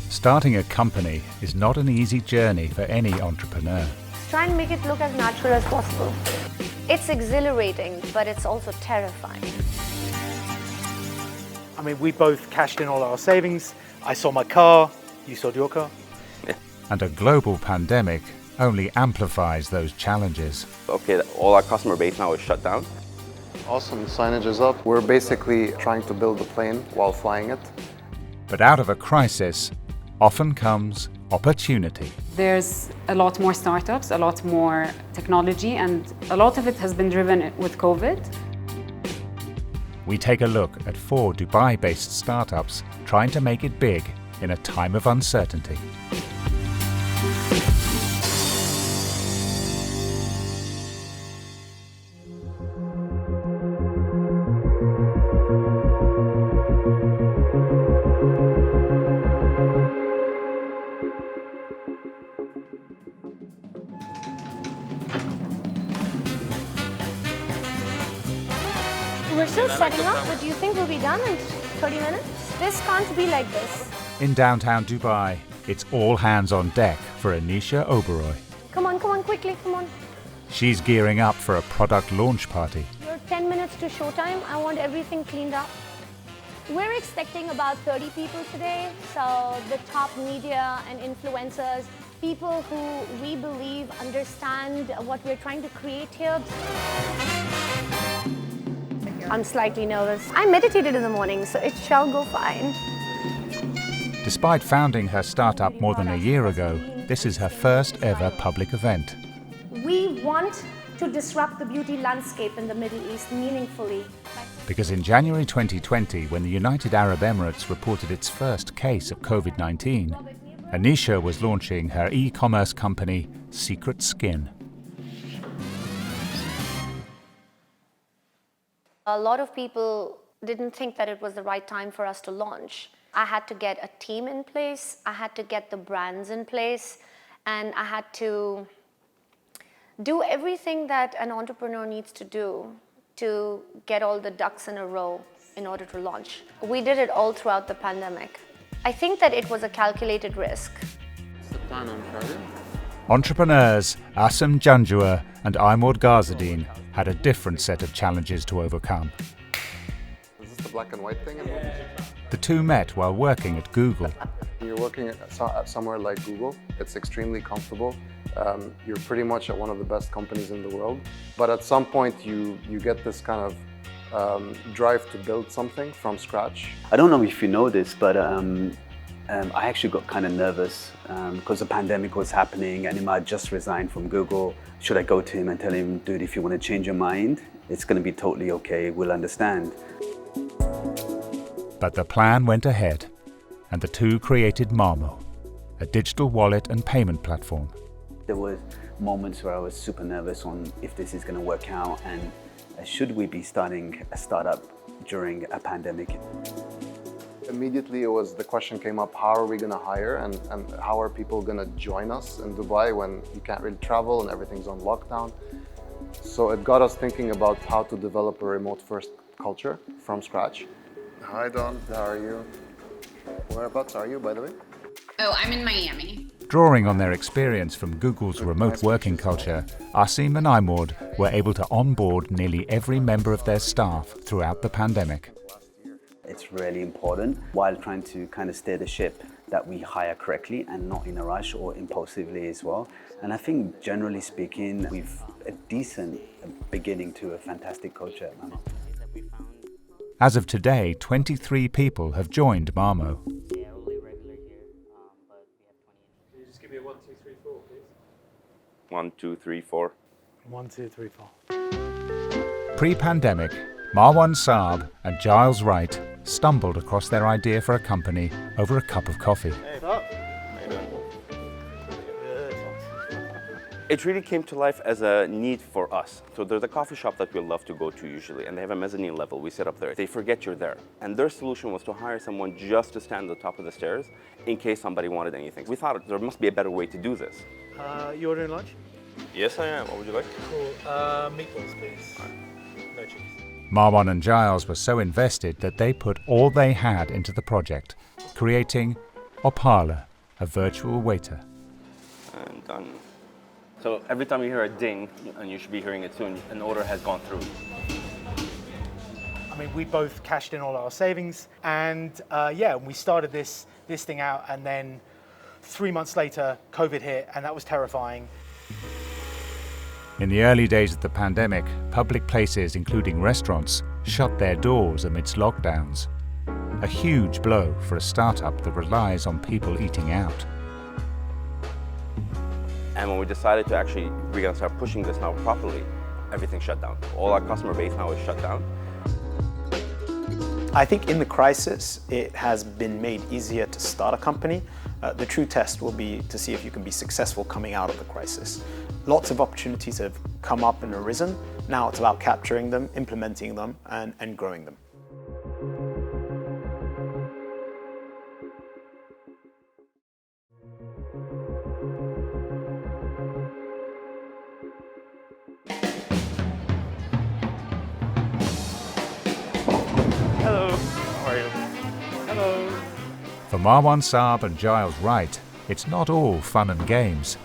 Starting a company is not an easy journey for any entrepreneur. Try and make it look as natural as possible. It's exhilarating, but it's also terrifying. I mean, we both cashed in all our savings. I sold my car, you sold your car. And a global pandemic only amplifies those challenges. Okay, all our customer base now is shut down. Awesome, signage is up. We're basically trying to build a plane while flying it. But out of a crisis often comes opportunity. There's a lot more startups, a lot more technology, and a lot of it has been driven with COVID. We take a look at 4 Dubai-based startups trying to make it big in a time of uncertainty. We're still setting up, but do you think we'll be done in 30 minutes? This can't be like this. In downtown Dubai, it's all hands on deck for Anisha Oberoi. Come on, quickly, come on. She's gearing up for a product launch party. You're 10 minutes to showtime. I want everything cleaned up. We're expecting about 30 people today. So the top media and influencers, people who we believe understand what we're trying to create here. I'm slightly nervous. I meditated in the morning, so it shall go fine. Despite founding her startup more than a year ago, this is her first ever public event. We want to disrupt the beauty landscape in the Middle East meaningfully. Because in January 2020, when the United Arab Emirates reported its first case of COVID-19, Anisha was launching her e-commerce company, Secret Skin. A lot of people didn't think that it was the right time for us to launch. I had to get a team in place, I had to get the brands in place, and I had to do everything that an entrepreneur needs to do to get all the ducks in a row in order to launch. We did it all throughout the pandemic. I think that it was a calculated risk. What's the plan on Friday? Entrepreneurs Asim Janjua and Imod Ghazadeen had a different set of challenges to overcome. Is this the black and white thing? The two met while working at Google. You're working at somewhere like Google. It's extremely comfortable. You're pretty much at one of the best companies in the world. But at some point you get this kind of drive to build something from scratch. I don't know if you know this, but I actually got kind of nervous because the pandemic was happening and Imad just resigned from Google. Should I go to him and tell him, dude, if you want to change your mind, it's going to be totally okay, we'll understand. But the plan went ahead, and the two created Marmo, a digital wallet and payment platform. There were moments where I was super nervous on if this is going to work out and should we be starting a startup during a pandemic. Immediately the question came up, how are we going to hire and how are people going to join us in Dubai when you can't really travel and everything's on lockdown? So it got us thinking about how to develop a remote first culture from scratch. Hi Don, how are you? Whereabouts are you, by the way? Oh, I'm in Miami. Drawing on their experience from Google's remote working culture, Asim and Imod were able to onboard nearly every member of their staff throughout the pandemic. It's really important while trying to kind of steer the ship that we hire correctly and not in a rush or impulsively as well. And I think generally speaking, we've a decent beginning to a fantastic culture at Marmo. As of today, 23 people have joined Marmo. Yeah, only regular here, but we have 20. Can you just give me a 1, 2, 3, 4, please? 1, 2, 3, 4. 1, 2, 3, 4. Pre-pandemic, Marwan Saab and Giles Wright stumbled across their idea for a company over a cup of coffee. Hey, what's up? How you doing? Good. It really came to life as a need for us. So there's a coffee shop that we love to go to usually, and they have a mezzanine level. We sit up there. They forget you're there. And their solution was to hire someone just to stand at the top of the stairs in case somebody wanted anything. We thought there must be a better way to do this. You ordering lunch? Yes, I am. What would you like? Cool. Meatballs, please. No cheese. Marwan and Giles were so invested that they put all they had into the project, creating Opala, a virtual waiter. And done. So every time you hear a ding, and you should be hearing it soon, an order has gone through. I mean, we both cashed in all our savings, and we started this thing out, and then 3 months later, COVID hit, and that was terrifying. In the early days of the pandemic, public places, including restaurants, shut their doors amidst lockdowns. A huge blow for a startup that relies on people eating out. And when we decided to actually, we're gonna start pushing this now properly, everything shut down. All our customer base now is shut down. I think in the crisis, it has been made easier to start a company. The true test will be to see if you can be successful coming out of the crisis. Lots of opportunities have come up and arisen. Now it's about capturing them, implementing them, and growing them. Hello, how are you? Hello. For Marwan Saab and Giles Wright, it's not all fun and games.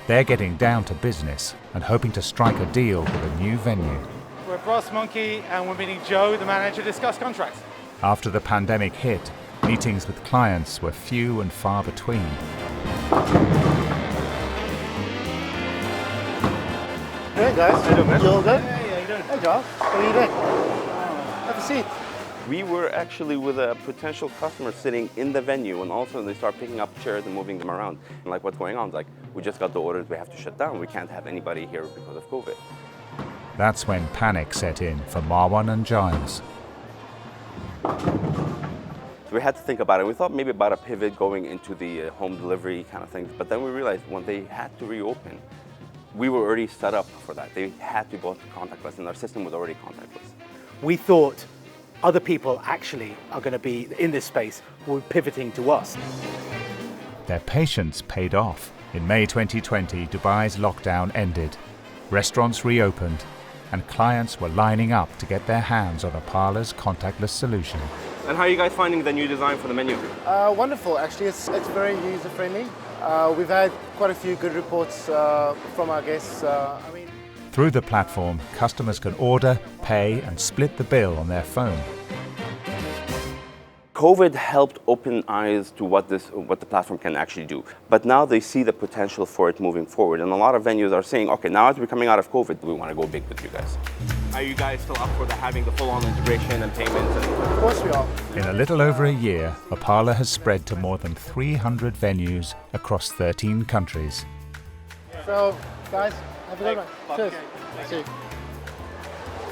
They're getting down to business and hoping to strike a deal with a new venue. We're at Brass Monkey and we're meeting Joe, the manager, to discuss contracts. After the pandemic hit, meetings with clients were few and far between. Hey guys, how you doing, man? You all good? Yeah, how you doing? Hey Giles, how are you doing? Have a seat. We were actually with a potential customer sitting in the venue, and all of a sudden they start picking up chairs and moving them around. And like, what's going on? It's like, we just got the orders, we have to shut down. We can't have anybody here because of COVID. That's when panic set in for Marwan and Giles. So we had to think about it. We thought maybe about a pivot going into the home delivery kind of things, but then we realized when they had to reopen, we were already set up for that. They had to go to contactless, and our system was already contactless. We thought other people actually are going to be in this space, were pivoting to us. Their patience paid off. In May 2020, Dubai's lockdown ended. Restaurants reopened, and clients were lining up to get their hands on Opala's contactless solution. And how are you guys finding the new design for the menu? Wonderful, actually. It's very user-friendly. We've had quite a few good reports from our guests. Through the platform, customers can order, pay, and split the bill on their phone. COVID helped open eyes to what the platform can actually do. But now they see the potential for it moving forward. And a lot of venues are saying, okay, now as we're coming out of COVID, we want to go big with you guys. Are you guys still up for having the full-on integration and payments? Of course we are. In a little over a year, Opala has spread to more than 300 venues across 13 countries. So, guys, have a good one. Cheers. See you.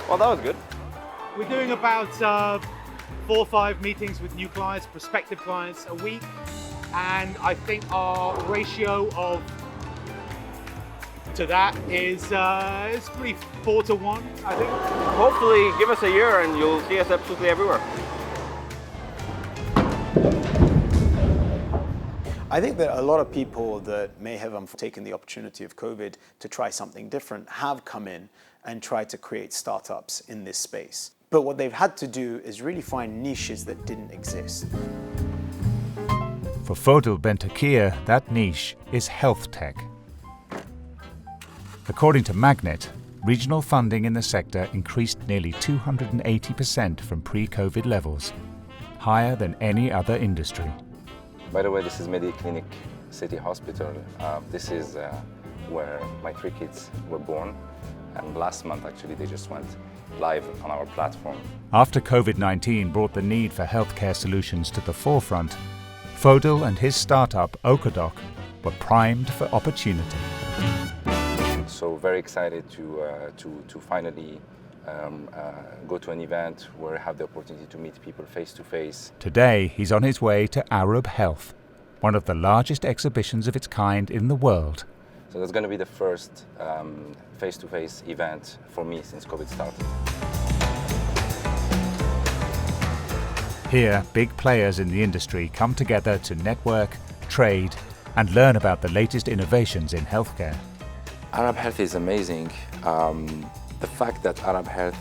Well, that was good. We're doing about 4 or 5 meetings with new clients, prospective clients a week, and I think our ratio to that is probably 4 to 1, I think. Hopefully, give us a year and you'll see us absolutely everywhere. I think that a lot of people that may have taken the opportunity of COVID to try something different have come in and tried to create startups in this space. But what they've had to do is really find niches that didn't exist. For Fodil Bentakir, that niche is health tech. According to Magnet, regional funding in the sector increased nearly 280% from pre-COVID levels, higher than any other industry. By the way, this is Mediclinic City Hospital. This is where my 3 kids were born. And last month, actually, they just went live on our platform. After COVID-19 brought the need for healthcare solutions to the forefront, Fodil and his startup, Okadoc, were primed for opportunity. So very excited to finally go to an event where I have the opportunity to meet people face to face. Today, he's on his way to Arab Health, one of the largest exhibitions of its kind in the world. So that's going to be the first face-to-face event for me since COVID started. Here, big players in the industry come together to network, trade, and learn about the latest innovations in healthcare. Arab Health is amazing. The fact that Arab Health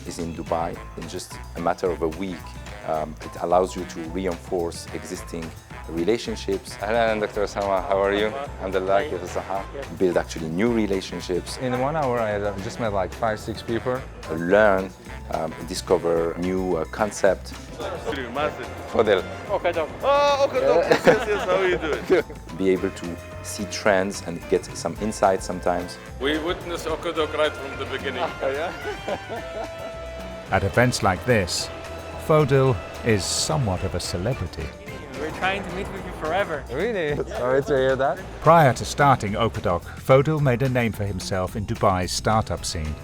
is in Dubai. In just a matter of a week, it allows you to reinforce existing relationships. Hello, Dr. Osama, how are you? Alhamdulillah, kif as-saha. Build actually new relationships. In 1 hour, I just met like 5-6 people. Learn, discover new concept. Fadel. Yes, how are you doing? Be able to see trends and get some insight sometimes. We witnessed Okadok right from the beginning. At events like this, Fodil is somewhat of a celebrity. We're trying to meet with you forever. Really? Sorry to hear that. Prior to starting Okadok, Fodil made a name for himself in Dubai's startup scene.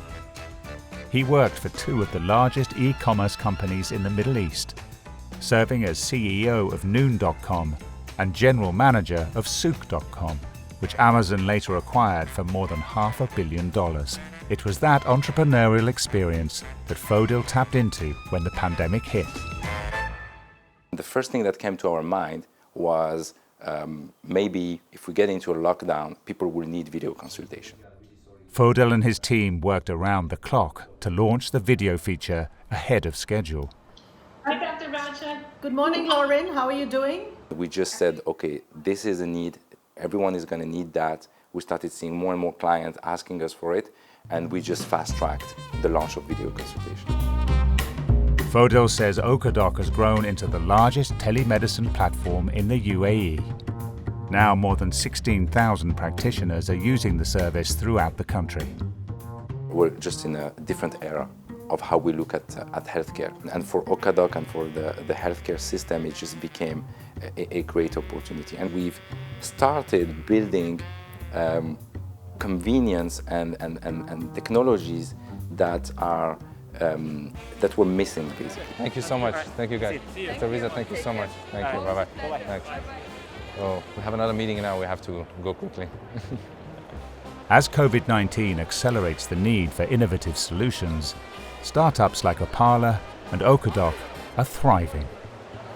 He worked for 2 of the largest e-commerce companies in the Middle East, serving as CEO of Noon.com and general manager of Souk.com, which Amazon later acquired for more than $500 million. It was that entrepreneurial experience that Fodil tapped into when the pandemic hit. The first thing that came to our mind was maybe if we get into a lockdown, people will need video consultation. Fodil and his team worked around the clock to launch the video feature ahead of schedule. Hi, Dr. Raja. Good morning, Lauren. How are you doing? We just said, okay, this is a need. Everyone is going to need that. We started seeing more and more clients asking us for it, and we just fast-tracked the launch of video consultation. Fodil says Okadok has grown into the largest telemedicine platform in the UAE. Now more than 16,000 practitioners are using the service throughout the country. We're just in a different era of how we look at healthcare. And for Okadok and for the healthcare system, it just became a great opportunity. And we've started building convenience and technologies that are that we're missing, basically. Thank you so much. Thank you, guys. Teresa, thank you so much. Thank you. Bye-bye. Thanks. Oh, we have another meeting now. We have to go quickly. As COVID-19 accelerates the need for innovative solutions, startups like Opala and Okadok are thriving.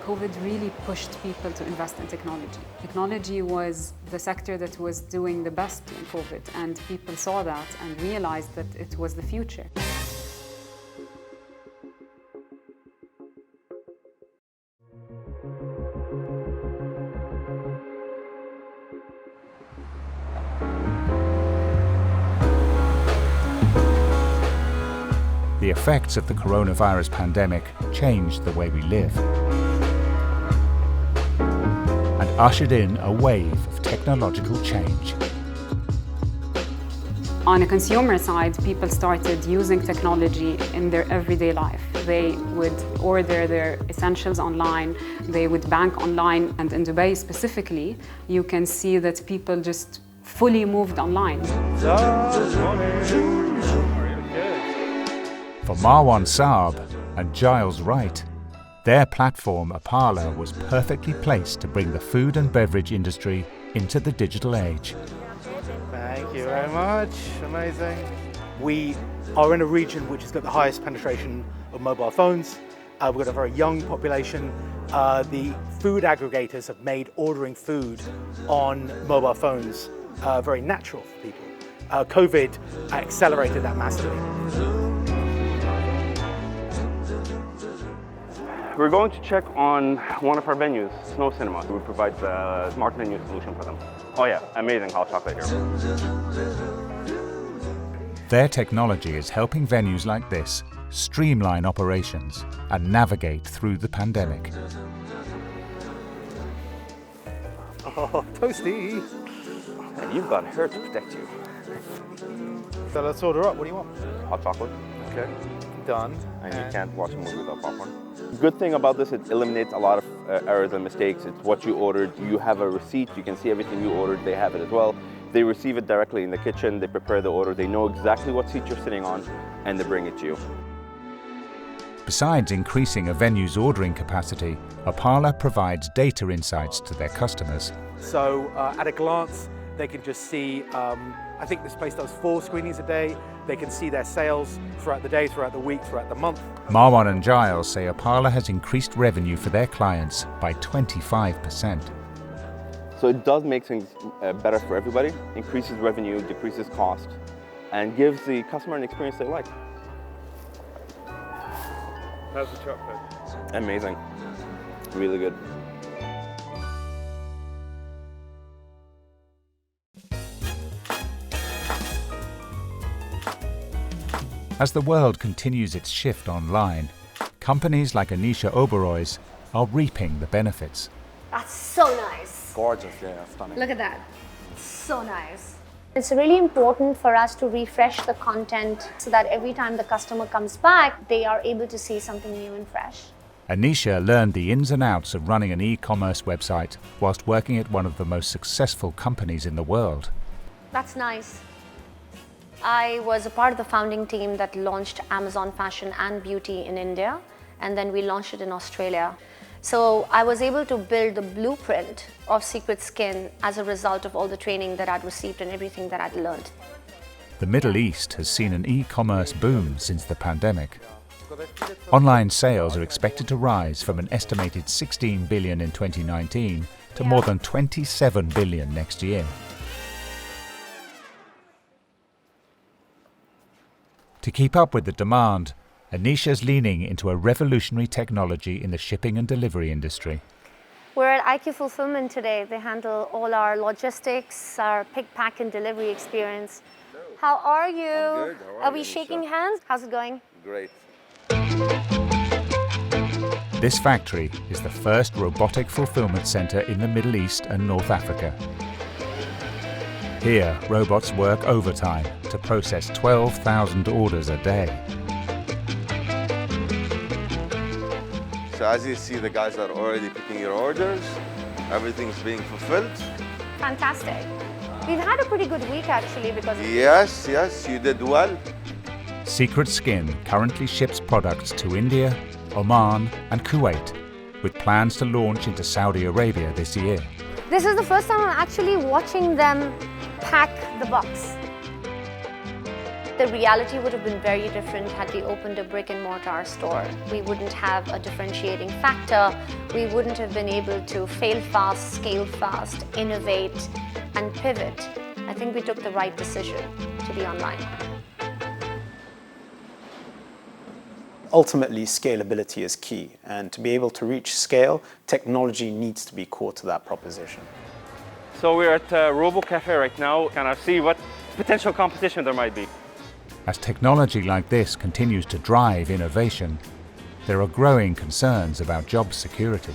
COVID really pushed people to invest in technology. Technology was the sector that was doing the best in COVID, and people saw that and realized that it was the future. The effects of the coronavirus pandemic changed the way we live and ushered in a wave of technological change. On a consumer side, people started using technology in their everyday life. They would order their essentials online, they would bank online, and in Dubai specifically, you can see that people just fully moved online. For Marwan Saab and Giles Wright, their platform Opala was perfectly placed to bring the food and beverage industry into the digital age. Thank you very much. Amazing. We are in a region which has got the highest penetration of mobile phones. We've got a very young population. The food aggregators have made ordering food on mobile phones very natural for people. COVID accelerated that massively. We're going to check on one of our venues, Snow Cinema. We provide the smart venue solution for them. Oh yeah, amazing hot chocolate here. Their technology is helping venues like this streamline operations and navigate through the pandemic. Oh, toasty! And you've got her to protect you. So let's order up. What do you want? Hot chocolate. Okay, done. And you can't watch a movie without popcorn. Good thing about this, it eliminates a lot of errors and mistakes. It's what you ordered. You have a receipt. You can see everything you ordered. They have it as well. They receive it directly in the kitchen. They prepare the order. They know exactly what seat you're sitting on, and they bring it to you. Besides increasing a venue's ordering capacity, Opala provides data insights to their customers. So at a glance, they can just see, I think this place does 4 screenings a day. They can see their sales throughout the day, throughout the week, throughout the month. Marwan and Giles say Opala has increased revenue for their clients by 25%. So it does make things better for everybody, increases revenue, decreases cost, and gives the customer an experience they like. How's the chocolate? Amazing. Really good. As the world continues its shift online, companies like Anisha Oberoi's are reaping the benefits. That's so nice. Gorgeous, yeah, stunning. Look at that. So nice. It's really important for us to refresh the content so that every time the customer comes back, they are able to see something new and fresh. Anisha learned the ins and outs of running an e-commerce website whilst working at one of the most successful companies in the world. That's nice. I was a part of the founding team that launched Amazon Fashion and Beauty in India, and then we launched it in Australia. So I was able to build the blueprint of Secret Skin as a result of all the training that I'd received and everything that I'd learned. The Middle East has seen an e-commerce boom since the pandemic. Online sales are expected to rise from an estimated 16 billion in 2019 to more than 27 billion next year. To keep up with the demand, Anisha's leaning into a revolutionary technology in the shipping and delivery industry. We're at IQ Fulfillment today. They handle all our logistics, our pick, pack, and delivery experience. How are you? I'm good. How are we you, shaking Anisha? hands? How's it going? Great. This factory is the first robotic fulfillment center in the Middle East and North Africa. Here, robots work overtime to process 12,000 orders a day. So as you see, the guys are already picking your orders. Everything's being fulfilled. Fantastic. We've had a pretty good week actually because of Yes, you did well. Secret Skin currently ships products to India, Oman and Kuwait, with plans to launch into Saudi Arabia this year. This is the first time I'm actually watching them pack the box. The reality would have been very different had we opened a brick and mortar store. We wouldn't have a differentiating factor. We wouldn't have been able to fail fast, scale fast, innovate and pivot. I think we took the right decision to be online. Ultimately, scalability is key, and to be able to reach scale, technology needs to be core to that proposition. So we're at Robo Cafe right now, and I see what potential competition there might be. As technology like this continues to drive innovation, there are growing concerns about job security.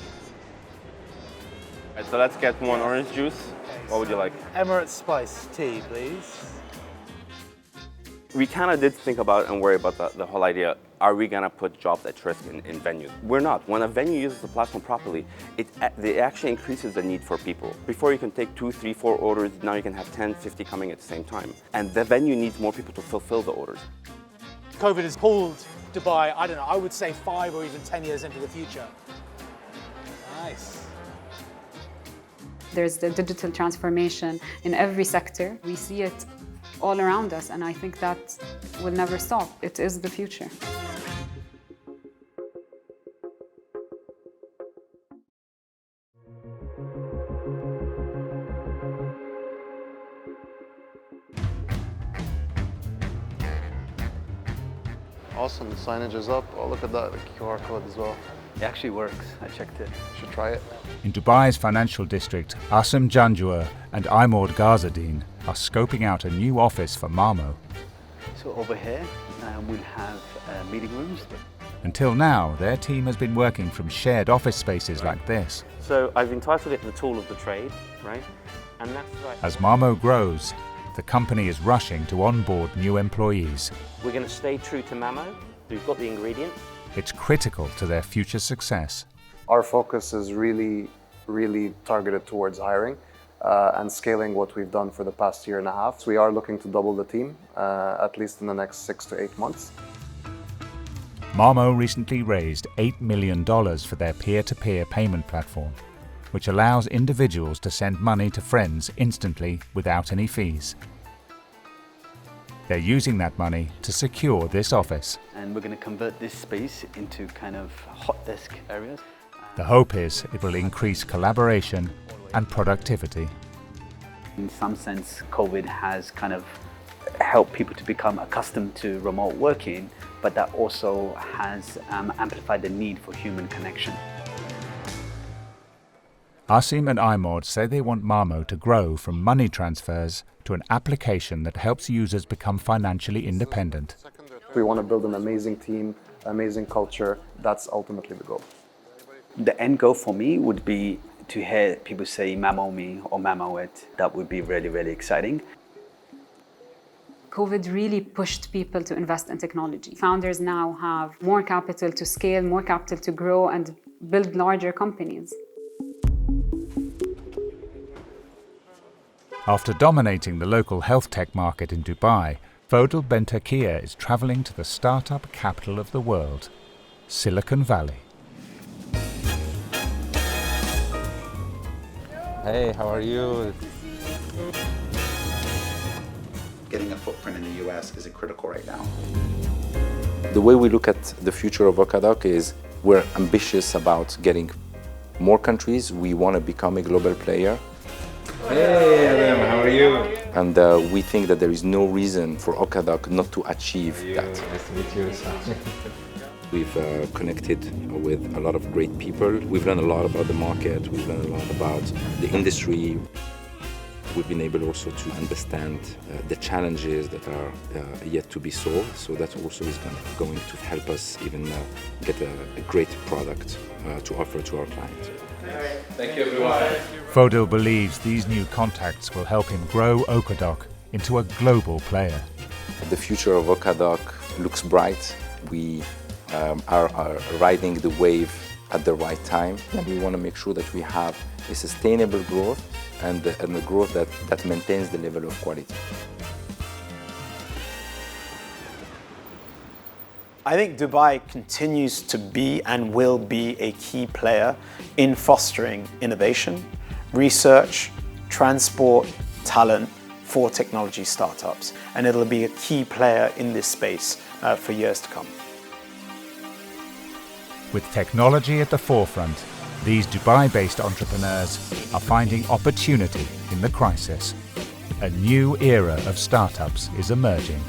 Right, so let's get one orange juice. What would you like? Emirates Spice tea, please. We kind of did think about and worry about the whole idea. Are we going to put jobs at risk in venues? We're not. When a venue uses the platform properly, it actually increases the need for people. Before you can take 2, 3, 4 orders, now you can have 10, 50 coming at the same time. And the venue needs more people to fulfill the orders. COVID has pulled Dubai, I don't know, I would say 5 or even 10 years into the future. Nice. There's the digital transformation in every sector. We see it all around us, and I think that will never stop. It is the future. Awesome, the signage is up. Oh, look at that, the QR code as well. It actually works. I checked it. You should try it. In Dubai's financial district, Asim Janjua and Imord Ghazadeen are scoping out a new office for Marmo. So over here, we'll have meeting rooms. Until now, their team has been working from shared office spaces like this. So I've entitled it the tool of the trade, right? And that's right. As Marmo grows, the company is rushing to onboard new employees. We're going to stay true to Mamo. We've got the ingredients. It's critical to their future success. Our focus is really targeted towards hiring and scaling what we've done for the past year and a half. So we are looking to double the team, at least in the next 6 to 8 months. Marmo recently raised $8 million for their peer-to-peer payment platform, which allows individuals to send money to friends instantly without any fees. They're using that money to secure this office. And we're going to convert this space into kind of hot desk areas. The hope is it will increase collaboration and productivity. In some sense, COVID has kind of helped people to become accustomed to remote working, but that also has amplified the need for human connection. Asim and Imod say they want Mamo to grow from money transfers to an application that helps users become financially independent. We want to build an amazing team, amazing culture. That's ultimately the goal. The end goal for me would be to hear people say Mamo me or Mamo it. That would be really, really exciting. COVID really pushed people to invest in technology. Founders now have more capital to scale, more capital to grow and build larger companies. After dominating the local health tech market in Dubai, Fodel Bentakia is traveling to the startup capital of the world, Silicon Valley. Hey, how are you? Getting a footprint in the US is critical right now. The way we look at the future of Okadoc is we're ambitious about getting more countries. We want to become a global player. Hey, Adam, how are you? And we think that there is no reason for Okadoc not to achieve that. Nice to meet you. We've connected with a lot of great people. We've learned a lot about the market. We've learned a lot about the industry. We've been able also to understand the challenges that are yet to be solved. So that also is going to help us even get a great product to offer to our clients. Thank you, everyone. Fodel believes these new contacts will help him grow Okadoc into a global player. The future of Okadoc looks bright. We are riding the wave at the right time, and we want to make sure that we have a sustainable growth and a growth that maintains the level of quality. I think Dubai continues to be and will be a key player in fostering innovation, research, transport, talent for technology startups, and it'll be a key player in this space for years to come. With technology at the forefront, these Dubai-based entrepreneurs are finding opportunity in the crisis. A new era of startups is emerging.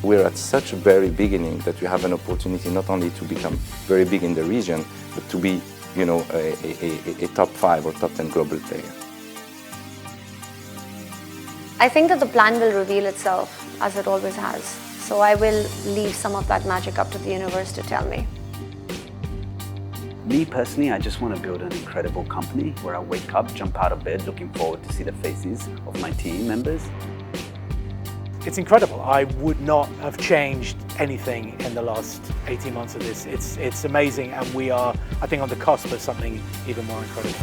We're at such a very beginning that we have an opportunity not only to become very big in the region, but to be, a top 5 or top 10 global player. I think that the plan will reveal itself, as it always has. So I will leave some of that magic up to the universe to tell me. Me personally, I just want to build an incredible company where I wake up, jump out of bed, looking forward to see the faces of my team members. It's incredible. I would not have changed anything in the last 18 months of this. It's amazing, and we are, I think, on the cusp of something even more incredible.